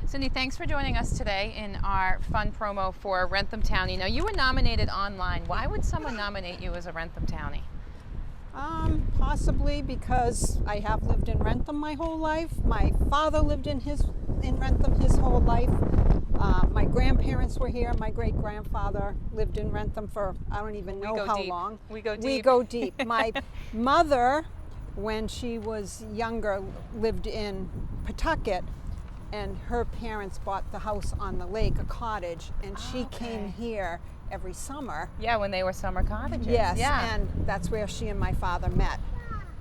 Cindy, thanks for joining us today in our fun promo for Wrentham Townie. Now, you were nominated online. Why would someone nominate you as a Wrentham Townie? Possibly because I have lived in Wrentham my whole life. My father lived in Wrentham his whole life. My grandparents were here. My great-grandfather lived in Wrentham for I don't even know how long. We go deep. We go deep. My mother, when she was younger, lived in Pawtucket, and her parents bought the house on the lake, a cottage, and she came here every summer. Yeah, when they were summer cottages. Yes, yeah. and that's where she and my father met.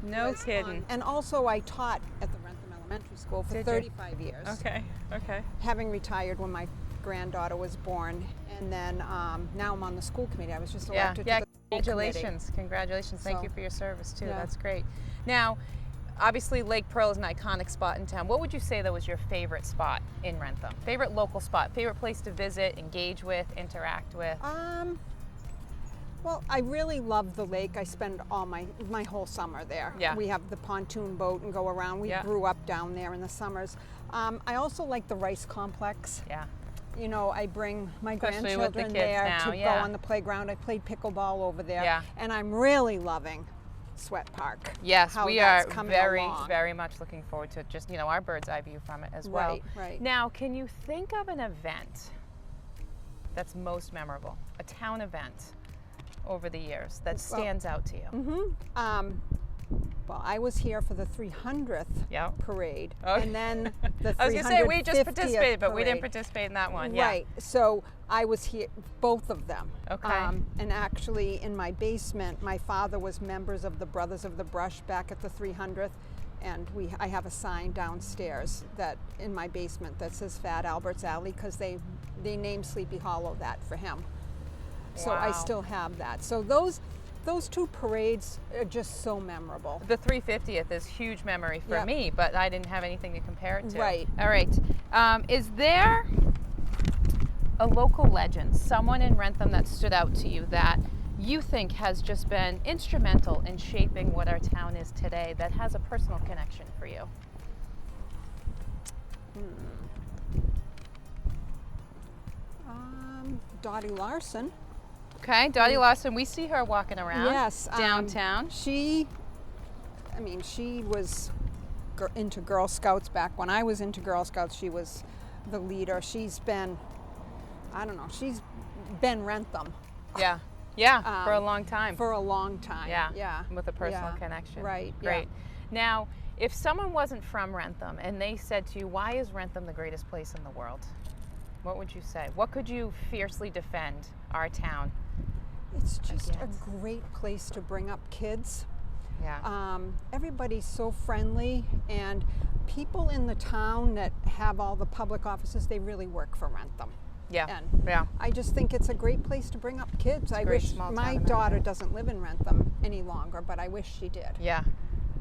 No kidding. And also I taught at the Wrentham Elementary School for 35 years. Okay. Having retired when my granddaughter was born, and then now I'm on the school committee. I was just elected to the school committee. Congratulations. Thank you for your service too. Yeah. That's great. Now, obviously Lake Pearl is an iconic spot in town. What would you say that was your favorite spot in Wrentham? Favorite local spot, favorite place to visit, engage with, interact with? Well, I really love the lake. I spend all my whole summer there. Yeah. We have the pontoon boat and go around. We grew up down there in the summers. I also like the rice complex. Yeah. You know, I bring my Especially with the grandchildren kids there now, to go on the playground. I played pickleball over there. Yeah. And I'm really loving Sweat Park. Yes, how we that's are coming very, along. very much looking forward to just, our bird's eye view from it as well. Right. Now, can you think of an event that's most memorable, a town event over the years that stands out to you? Well, I was here for the 300th parade, and then the 350th I was going to say we just participated, but we didn't parade. participate in that one. Right. So I was here, both of them. Okay. And actually, in my basement, my father was members of the Brothers of the Brush back at the 300th, and I have a sign downstairs that in my basement that says Fat Albert's Alley because they named Sleepy Hollow that for him. So I still have that. So those two parades are just so memorable. The 350th is huge memory for me, but I didn't have anything to compare it to. Right. All right. Is there a local legend, someone in Wrentham that stood out to you that you think has just been instrumental in shaping what our town is today, that has a personal connection for you? Dottie Larson. Okay, Dottie Larson, we see her walking around downtown. She was into Girl Scouts back when I was into Girl Scouts. She was the leader. She's been, she's been Wrentham. Yeah, for a long time. For a long time. Yeah. With a personal connection. Right. Great. Now, if someone wasn't from Wrentham and they said to you, why is Wrentham the greatest place in the world? What would you say? What could you fiercely defend our town? It's just a great place to bring up kids. Yeah. Everybody's so friendly, and people in the town that have all the public offices, they really work for Wrentham. Yeah. And I just think it's a great place to bring up kids. I wish my daughter doesn't live in Wrentham any longer, but I wish she did. Yeah.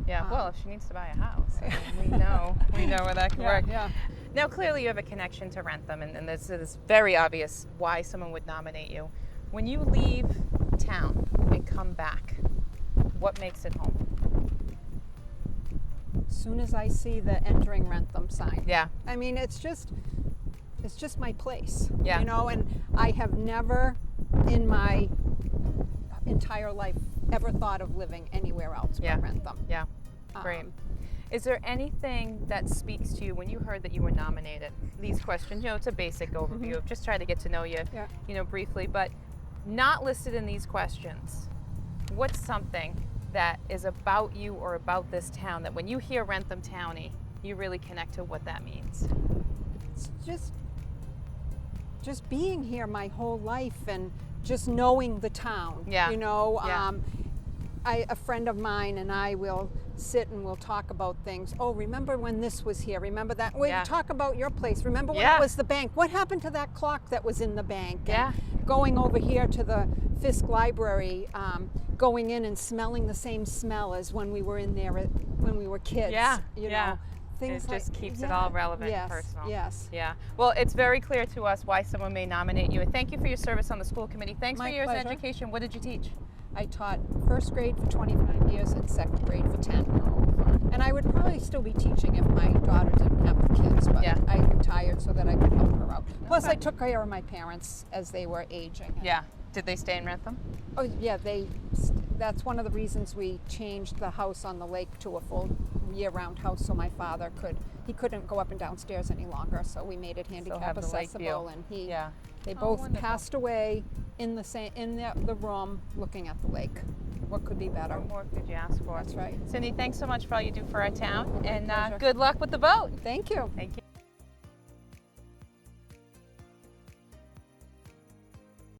Well, if she needs to buy a house, we know where that can work. Yeah. Now, clearly you have a connection to Wrentham, and it's very obvious why someone would nominate you. When you leave town and come back, what makes it home? As soon as I see the entering Wrentham sign. Yeah. I mean, it's just my place. Yeah. And I have never in my entire life ever thought of living anywhere else but Wrentham. Yeah. Great. Is there anything that speaks to you when you heard that you were nominated? These questions, it's a basic overview of just trying to get to know you, briefly, but not listed in these questions. What's something that is about you or about this town that when you hear Wrentham Townie, you really connect to what that means? It's just being here my whole life and just knowing the town. Yeah. A friend of mine and I will sit and we'll talk about things. Oh, remember when this was here? Remember that? Well, talk about your place. Remember when it was the bank? What happened to that clock that was in the bank? Yeah. And going over here to the Fisk Library, going in and smelling the same smell as when we were in there when we were kids. Yeah. Things it just keeps it all relevant and personal. Yes. Yeah. Well, it's very clear to us why someone may nominate you. And thank you for your service on the school committee. Thanks for your years in education. What did you teach? I taught first grade for 25 years and second grade for 10. And I would probably still be teaching if my daughter didn't have the kids, but I retired it so that I could help her out. Plus, Okay. I took care of my parents as they were aging. Yeah. Did they stay in Wrentham? Oh, yeah, that's one of the reasons we changed the house on the lake to a full year-round house so my father he couldn't go up and down stairs any longer, so we made it handicap have the lake accessible, view. and Yeah. they Oh, both wonderful. passed away in the room looking at the lake. What could be better? What more could you ask for? That's right. Cindy, thanks so much for all you do for our town, and pleasure. good luck with the boat. Thank you. Thank you.